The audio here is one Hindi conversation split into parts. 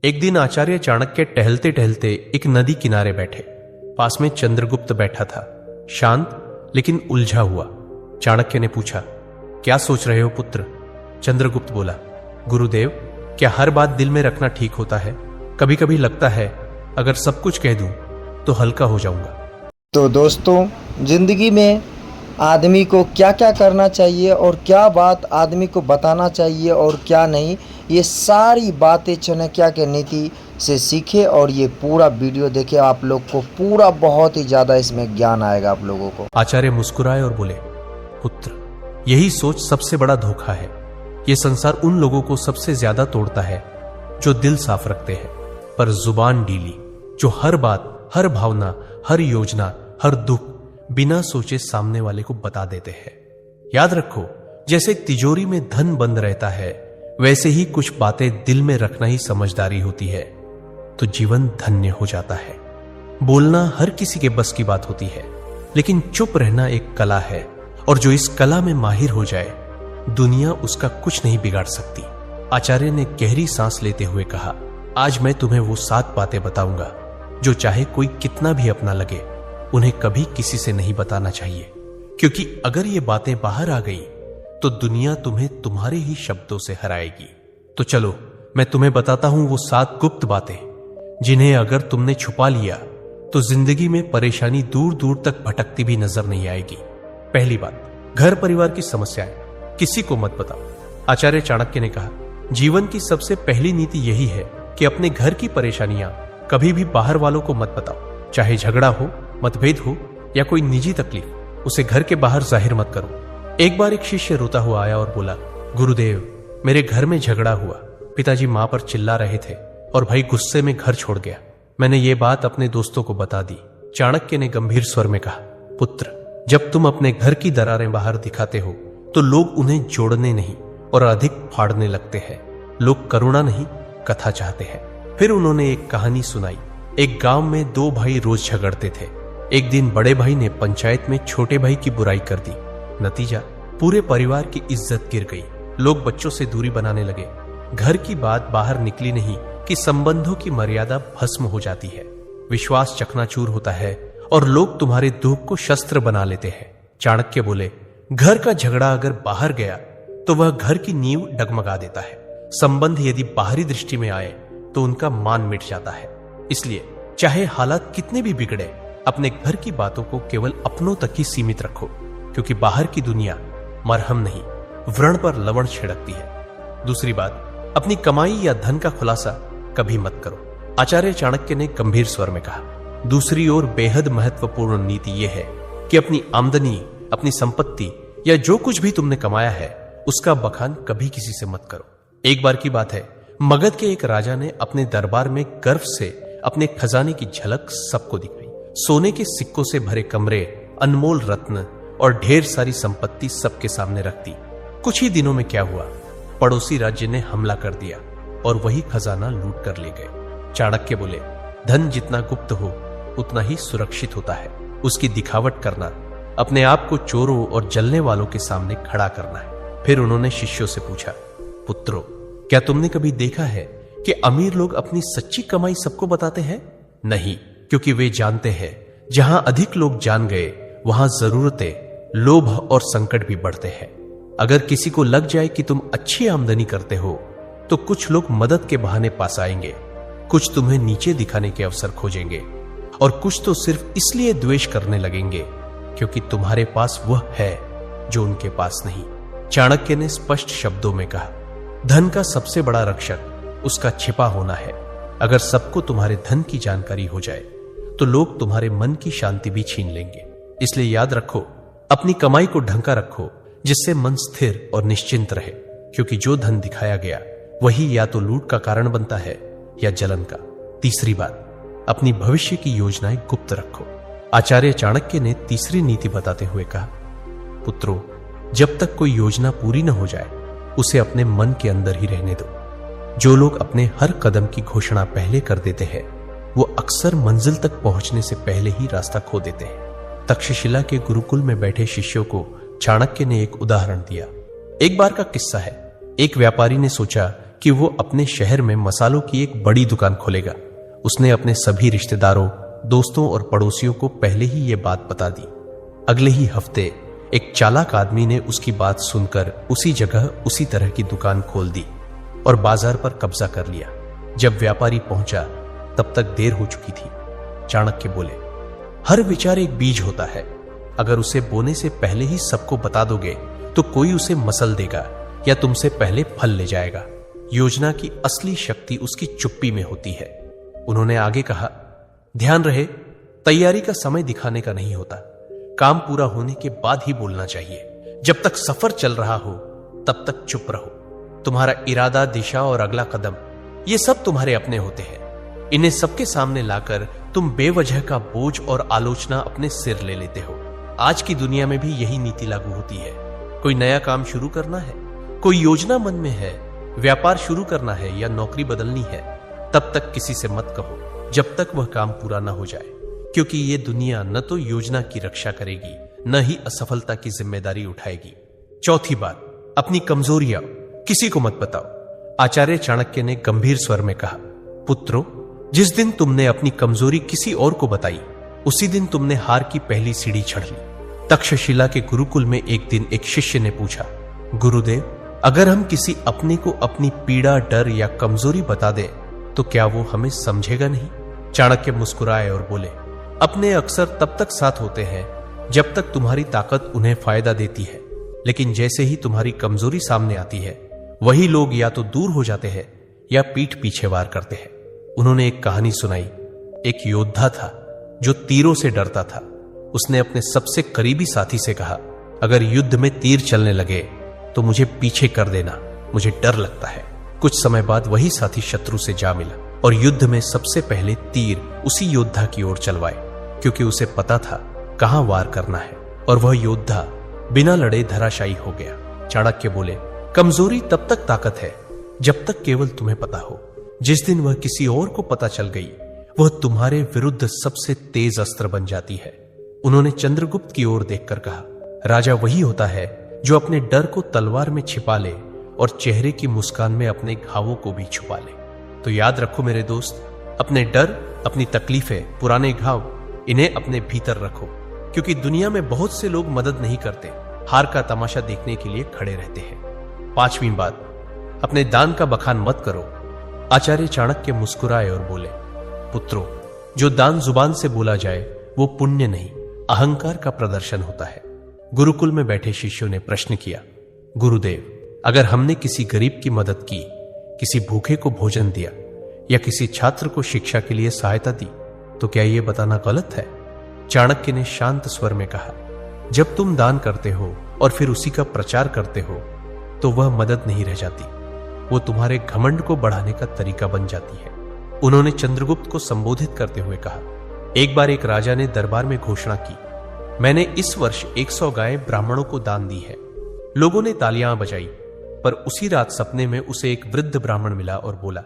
एक दिन आचार्य चाणक्य टहलते टहलते एक नदी किनारे बैठे। पास में चंद्रगुप्त बैठा था, शांत लेकिन उलझा हुआ। चाणक्य ने पूछा, क्या सोच रहे हो पुत्र? चंद्रगुप्त बोला, गुरुदेव, क्या हर बात दिल में रखना ठीक होता है? कभी कभी लगता है अगर सब कुछ कह दूं तो हल्का हो जाऊंगा। तो दोस्तों, जिंदगी में आदमी को क्या क्या करना चाहिए और क्या बात आदमी को बताना चाहिए और क्या नहीं, ये सारी बातें चाणक्य के नीति से सीखे और ये पूरा वीडियो देखे। आप लोग को पूरा बहुत ही ज़्यादा इसमें ज्ञान आएगा आप लोगों को। आचार्य मुस्कुराए और बोले, पुत्र, यही सोच सबसे बड़ा धोखा है। ये संसार उन लोगों को सबसे ज्यादा तोड़ता है जो दिल साफ रखते हैं पर जुबान ढीली, जो हर बात, हर भावना, हर योजना, हर दुख बिना सोचे सामने वाले को बता देते हैं। याद रखो, जैसे तिजोरी में धन बंद रहता है, वैसे ही कुछ बातें दिल में रखना ही समझदारी होती है, तो जीवन धन्य हो जाता है। बोलना हर किसी के बस की बात होती है, लेकिन चुप रहना एक कला है, और जो इस कला में माहिर हो जाए, दुनिया उसका कुछ नहीं बिगाड़ सकती। आचार्य ने गहरी सांस लेते हुए कहा, आज मैं तुम्हें वो 7 बातें बताऊंगा जो चाहे कोई कितना भी अपना लगे, उन्हें कभी किसी से नहीं बताना चाहिए, क्योंकि अगर ये बातें बाहर आ गई तो दुनिया तुम्हें तुम्हारे ही शब्दों से हराएगी। तो चलो मैं तुम्हें बताता हूं वो 7 गुप्त बातें, जिन्हें अगर तुमने छुपा लिया तो जिंदगी में परेशानी दूर दूर तक भटकती भी नजर नहीं आएगी। पहली बात, घर परिवार की समस्याएं किसी को मत बताओ। आचार्य चाणक्य ने कहा, जीवन की सबसे पहली नीति यही है कि अपने घर की परेशानियां कभी भी बाहर वालों को मत बताओ। चाहे झगड़ा हो, मतभेद हो या कोई निजी तकलीफ, उसे घर के बाहर जाहिर मत करो। एक बार एक शिष्य रोता हुआ आया और बोला, गुरुदेव, मेरे घर में झगड़ा हुआ, पिताजी मां पर चिल्ला रहे थे और भाई गुस्से में घर छोड़ गया। मैंने ये बात अपने दोस्तों को बता दी। चाणक्य ने गंभीर स्वर में कहा, पुत्र, जब तुम अपने घर की दरारें बाहर दिखाते हो तो लोग उन्हें जोड़ने नहीं और अधिक फाड़ने लगते हैं। लोग करुणा नहीं, कथा चाहते हैं। फिर उन्होंने एक कहानी सुनाई। एक गांव में 2 भाई रोज झगड़ते थे। एक दिन बड़े भाई ने पंचायत में छोटे भाई की बुराई कर दी। नतीजा, पूरे परिवार की इज्जत गिर गई। लोग बच्चों से दूरी बनाने लगे। घर की बात बाहर निकली नहीं कि संबंधों की मर्यादा भस्म हो जाती है, विश्वास चकनाचूर होता है और लोग तुम्हारे दुख को शस्त्र बना लेते हैं। चाणक्य बोले, घर का झगड़ा अगर बाहर गया तो वह घर की नींव डगमगा देता है। संबंध यदि बाहरी दृष्टि में आए तो उनका मान मिट जाता है। इसलिए चाहे हालात कितने भी बिगड़े, अपने घर की बातों को केवल अपनों तक ही सीमित रखो, क्योंकि बाहर की दुनिया मरहम नहीं, व्रण पर लवण छिड़कती है। दूसरी बात, अपनी कमाई या धन का खुलासा कभी मत करो। आचार्य चाणक्य ने गंभीर स्वर में कहा, दूसरी ओर बेहद महत्वपूर्ण नीति यह है कि अपनी आमदनी, अपनी संपत्ति या जो कुछ भी तुमने कमाया है, उसका बखान कभी किसी से मत करो। एक बार की बात है, मगध के एक राजा ने अपने दरबार में गर्व से अपने खजाने की झलक सबको दिखाई। सोने के सिक्कों से भरे कमरे, अनमोल रत्न और ढेर सारी संपत्ति सबके सामने रख दी। कुछ ही दिनों में क्या हुआ, पड़ोसी राज्य ने हमला कर दिया और वही खजाना लूट कर ले गए। चाणक्य बोले, धन जितना गुप्त हो उतना ही सुरक्षित होता है। उसकी दिखावट करना, अपने आप को चोरों और जलने वालों के सामने खड़ा करना है। फिर उन्होंने शिष्यों से पूछा, पुत्रों, क्या तुमने कभी देखा है कि अमीर लोग अपनी सच्ची कमाई सबको बताते हैं? नहीं, क्योंकि वे जानते हैं जहां अधिक लोग जान गए वहां जरूरतें, लोभ और संकट भी बढ़ते हैं। अगर किसी को लग जाए कि तुम अच्छी आमदनी करते हो तो कुछ लोग मदद के बहाने पास आएंगे, कुछ तुम्हें नीचे दिखाने के अवसर खोजेंगे और कुछ तो सिर्फ इसलिए द्वेष करने लगेंगे क्योंकि तुम्हारे पास वह है जो उनके पास नहीं। चाणक्य ने स्पष्ट शब्दों में कहा, धन का सबसे बड़ा रक्षक उसका छिपा होना है। अगर सबको तुम्हारे धन की जानकारी हो जाए तो लोग तुम्हारे मन की शांति भी छीन लेंगे। इसलिए याद रखो, अपनी कमाई को ढंका रखो, जिससे मन स्थिर और निश्चिंत रहे, क्योंकि जो धन दिखाया गया वही या तो लूट का कारण बनता है या जलन का। तीसरी बात, अपनी भविष्य की योजनाएं गुप्त रखो। आचार्य चाणक्य ने तीसरी नीति बताते हुए कहा, पुत्रों, जब तक कोई योजना पूरी न हो जाए उसे अपने मन के अंदर ही रहने दो। जो लोग अपने हर कदम की घोषणा पहले कर देते हैं वो अक्सर मंजिल तक पहुंचने से पहले ही रास्ता खो देते हैं। तक्षशिला के गुरुकुल में बैठे शिष्यों को चाणक्य ने एक उदाहरण दिया। एक बार का किस्सा है। एक व्यापारी ने सोचा कि वो अपने शहर में मसालों की एक बड़ी दुकान खोलेगा। उसने अपने सभी रिश्तेदारों, दोस्तों और पड़ोसियों को पहले ही ये बात बता दी। अगले ही हफ्ते एक चालाक आदमी ने उसकी बात सुनकर उसी जगह उसी तरह की दुकान खोल दी और बाजार पर कब्जा कर लिया। जब व्यापारी पहुंचा तब तक देर हो चुकी थी। चाणक्य बोले, हर विचार एक बीज होता है। अगर उसे बोने से पहले ही सबको बता दोगे तो कोई उसे मसल देगा या तुमसे पहले फल ले जाएगा। योजना की असली शक्ति उसकी चुप्पी में होती है। उन्होंने आगे कहा, ध्यान रहे, तैयारी का समय दिखाने का नहीं होता। काम पूरा होने के बाद ही बोलना चाहिए। जब तक सफर चल रहा हो तब तक चुप रहो। तुम्हारा इरादा, दिशा और अगला कदम, ये सब तुम्हारे अपने होते हैं। इन्हें सबके सामने लाकर तुम बेवजह का बोझ और आलोचना अपने सिर ले लेते हो। आज की दुनिया में भी यही नीति लागू होती है। कोई नया काम शुरू करना है, कोई योजना मन में है, व्यापार शुरू करना है या नौकरी बदलनी है, तब तक किसी से मत कहो जब तक वह काम पूरा ना हो जाए, क्योंकि ये दुनिया न तो योजना की रक्षा करेगी न ही असफलता की जिम्मेदारी उठाएगी। चौथी बात, अपनी कमजोरियां किसी को मत बताओ। आचार्य चाणक्य ने गंभीर स्वर में कहा, पुत्रों, जिस दिन तुमने अपनी कमजोरी किसी और को बताई उसी दिन तुमने हार की पहली सीढ़ी चढ़ ली। तक्षशिला के गुरुकुल में एक दिन एक शिष्य ने पूछा, गुरुदेव, अगर हम किसी अपने को अपनी पीड़ा, डर या कमजोरी बता दें तो क्या वो हमें समझेगा नहीं? चाणक्य मुस्कुराए और बोले, अपने अक्सर तब तक साथ होते हैं जब तक तुम्हारी ताकत उन्हें फायदा देती है, लेकिन जैसे ही तुम्हारी कमजोरी सामने आती है वही लोग या तो दूर हो जाते हैं या पीठ पीछे वार करते हैं। उन्होंने एक कहानी सुनाई। एक योद्धा था जो तीरों से डरता था। उसने अपने सबसे करीबी साथी से कहा, अगर युद्ध में तीर चलने लगे तो मुझे पीछे कर देना, मुझे डर लगता है। कुछ समय बाद वही साथी शत्रु से जा मिला और युद्ध में सबसे पहले तीर उसी योद्धा की ओर चलवाए, क्योंकि उसे पता था कहां वार करना है, और वह योद्धा बिना लड़े धराशायी हो गया। चाणक्य बोले, कमजोरी तब तक ताकत है जब तक केवल तुम्हें पता हो। जिस दिन वह किसी और को पता चल गई वह तुम्हारे विरुद्ध सबसे तेज अस्त्र बन जाती है। उन्होंने चंद्रगुप्त की ओर देखकर कहा, राजा वही होता है जो अपने डर को तलवार में छिपा ले और चेहरे की मुस्कान में अपने घावों को भी छुपा ले। तो याद रखो मेरे दोस्त, अपने डर, अपनी तकलीफें, पुराने घाव, इन्हें अपने भीतर रखो, क्योंकि दुनिया में बहुत से लोग मदद नहीं करते, हार का तमाशा देखने के लिए खड़े रहते हैं। पांचवी बात, अपने दान का बखान मत करो। आचार्य चाणक्य मुस्कुराए और बोले, पुत्रों, जो दान जुबान से बोला जाए वो पुण्य नहीं, अहंकार का प्रदर्शन होता है। गुरुकुल में बैठे शिष्यों ने प्रश्न किया, गुरुदेव, अगर हमने किसी गरीब की मदद की, किसी भूखे को भोजन दिया या किसी छात्र को शिक्षा के लिए सहायता दी, तो क्या यह बताना गलत है? चाणक्य ने शांत स्वर में कहा, जब तुम दान करते हो और फिर उसी का प्रचार करते हो तो वह मदद नहीं रह जाती, वो तुम्हारे घमंड को बढ़ाने का तरीका बन जाती है। उन्होंने चंद्रगुप्त को संबोधित करते हुए कहा, एक बार एक राजा ने दरबार में घोषणा की, मैंने इस वर्ष 100 गायें ब्राह्मणों को दान दी है। लोगों ने तालियां बजाई, पर उसी रात सपने में उसे एक वृद्ध ब्राह्मण मिला और बोला,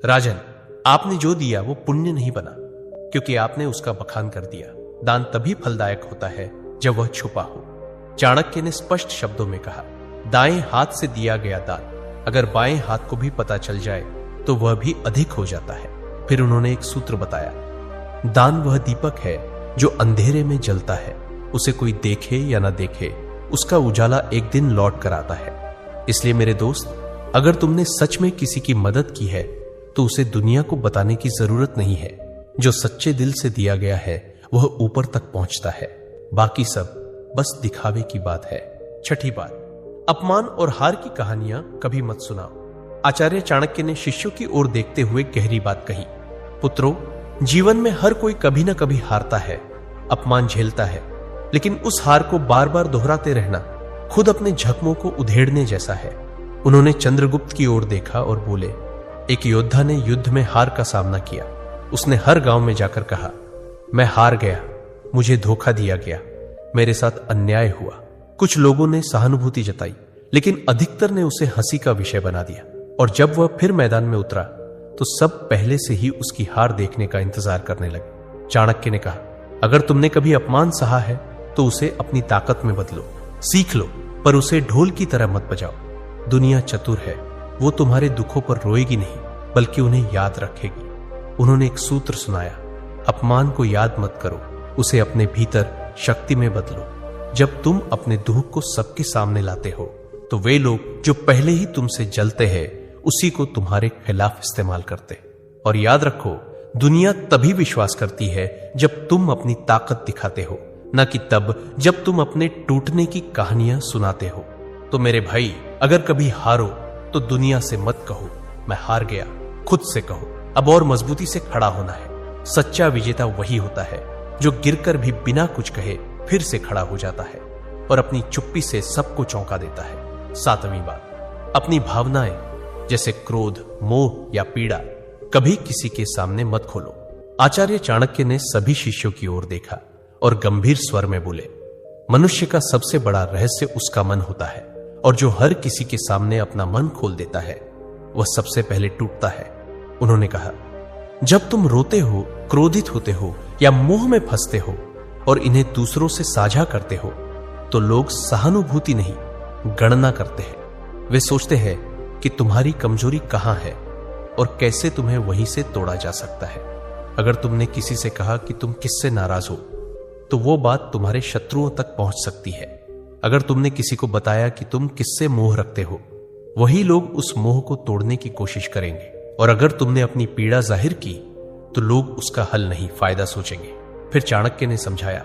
राजन, आपने जो दिया वो पुण्य नहीं बना, क्योंकि आपने उसका बखान कर दिया। दान तभी फलदायक होता है जब वह छुपा हो। चाणक्य ने स्पष्ट शब्दों में कहा, दाएं हाथ से दिया गया दान अगर बाएं हाथ को भी पता चल जाए तो वह भी अधिक हो जाता है। फिर उन्होंने एक सूत्र बताया, दान वह दीपक है जो अंधेरे में जलता है, उसे कोई देखे या ना देखे, उसका उजाला एक दिन लौट कर आता है। इसलिए मेरे दोस्त, अगर तुमने सच में किसी की मदद की है तो उसे दुनिया को बताने की जरूरत नहीं है। जो सच्चे दिल से दिया गया है वह ऊपर तक पहुंचता है, बाकी सब बस दिखावे की बात है। छठी बात, अपमान और हार की कहानियां कभी मत सुनाओ। आचार्य चाणक्य ने शिष्यों की ओर देखते हुए गहरी बात कही, पुत्रों, जीवन में हर कोई कभी ना कभी हारता है, अपमान झेलता है, लेकिन उस हार को बार बार दोहराते रहना खुद अपने जख्मों को उधेड़ने जैसा है। उन्होंने चंद्रगुप्त की ओर देखा और बोले, एक योद्धा ने युद्ध में हार का सामना किया। उसने हर गांव में जाकर कहा, मैं हार गया, मुझे धोखा दिया गया, मेरे साथ अन्याय हुआ। कुछ लोगों ने सहानुभूति जताई, लेकिन अधिकतर ने उसे हंसी का विषय बना दिया, और जब वह फिर मैदान में उतरा तो सब पहले से ही उसकी हार देखने का इंतजार करने लगे। चाणक्य ने कहा, अगर तुमने कभी अपमान सहा है तो उसे अपनी ताकत में बदलो, सीख लो, पर उसे ढोल की तरह मत बजाओ। दुनिया चतुर है, वो तुम्हारे दुखों पर रोएगी नहीं, बल्कि उन्हें याद रखेगी। उन्होंने एक सूत्र सुनाया, अपमान को याद मत करो, उसे अपने भीतर शक्ति में बदलो। जब तुम अपने दुख को सबके सामने लाते हो तो वे लोग जो पहले ही तुमसे जलते हैं उसी को तुम्हारे खिलाफ इस्तेमाल करते। और याद रखो, दुनिया तभी विश्वास करती है जब तुम अपनी ताकत दिखाते हो, न कि तब जब तुम अपने टूटने की कहानियां सुनाते हो। तो मेरे भाई, अगर कभी हारो तो दुनिया से मत कहो मैं हार गया, खुद से कहो अब और मजबूती से खड़ा होना है। सच्चा विजेता वही होता है जो गिरकर भी बिना कुछ कहे फिर से खड़ा हो जाता है और अपनी चुप्पी से सबको चौंका देता है। 7वीं बात, अपनी भावनाएं जैसे क्रोध, मोह या पीड़ा कभी किसी के सामने मत खोलो। आचार्य चाणक्य ने सभी शिष्यों की ओर देखा और गंभीर स्वर में बोले, मनुष्य का सबसे बड़ा रहस्य उसका मन होता है, और जो हर किसी के सामने अपना मन खोल देता है वह सबसे पहले टूटता है। उन्होंने कहा, जब तुम रोते हो, क्रोधित होते हो या मोह में फंसते हो और इन्हें दूसरों से साझा करते हो तो लोग सहानुभूति नहीं, गणना करते हैं। वे सोचते हैं कि तुम्हारी कमजोरी कहां है और कैसे तुम्हें वहीं से तोड़ा जा सकता है। अगर तुमने किसी से कहा कि तुम किससे नाराज हो तो वो बात तुम्हारे शत्रुओं तक पहुंच सकती है। अगर तुमने किसी को बताया कि तुम किससे मोह रखते हो, वही लोग उस मोह को तोड़ने की कोशिश करेंगे। और अगर तुमने अपनी पीड़ा जाहिर की तो लोग उसका हल नहीं, फायदा सोचेंगे। फिर चाणक्य ने समझाया,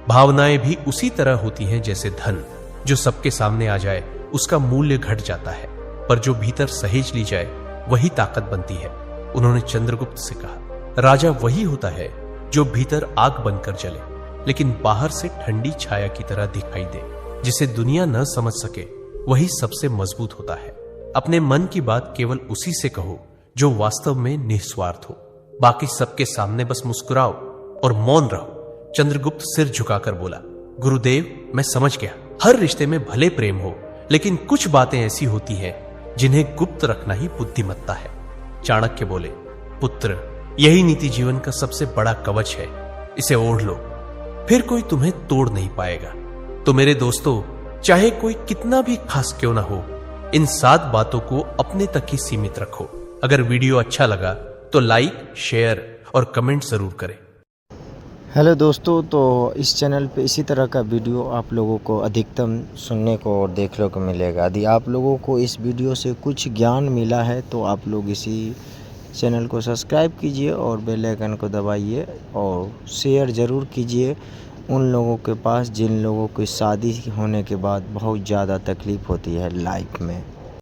भावनाएं भी उसी तरह होती हैं जैसे धन, जो सबके सामने आ जाए उसका मूल्य घट जाता है, पर जो भीतर सहेज ली जाए वही ताकत बनती है। उन्होंने चंद्रगुप्त से कहा, राजा वही होता है जो भीतर आग बनकर जले लेकिन बाहर से ठंडी छाया की तरह दिखाई दे। जिसे दुनिया न समझ सके वही सबसे मजबूत होता है। अपने मन की बात केवल उसी से कहो जो वास्तव में निस्वार्थ हो। बाकी सबके सामने बस मुस्कुराओ और मौन रहो। चंद्रगुप्त सिर झुकाकर बोला, गुरुदेव, मैं समझ गया। हर रिश्ते में भले प्रेम हो, लेकिन कुछ बातें ऐसी होती हैं जिन्हें गुप्त रखना ही बुद्धिमत्ता है। चाणक्य बोले, पुत्र, यही नीति जीवन का सबसे बड़ा कवच है। इसे ओढ़ लो, फिर कोई तुम्हें तोड़ नहीं पाएगा। तो मेरे दोस्तों, चाहे कोई कितना भी खास क्यों ना हो, इन 7 बातों को अपने तक ही सीमित रखो। अगर वीडियो अच्छा लगा तो लाइक, शेयर और कमेंट जरूर करें। हेलो दोस्तों, तो इस चैनल पे इसी तरह का वीडियो आप लोगों को अधिकतम सुनने को और देखने को मिलेगा। यदि आप लोगों को इस वीडियो से कुछ ज्ञान मिला है तो आप लोग इसी चैनल को सब्सक्राइब कीजिए और बेल आइकन को दबाइए और शेयर ज़रूर कीजिए उन लोगों के पास जिन लोगों की शादी होने के बाद बहुत ज़्यादा तकलीफ़ होती है लाइफ में।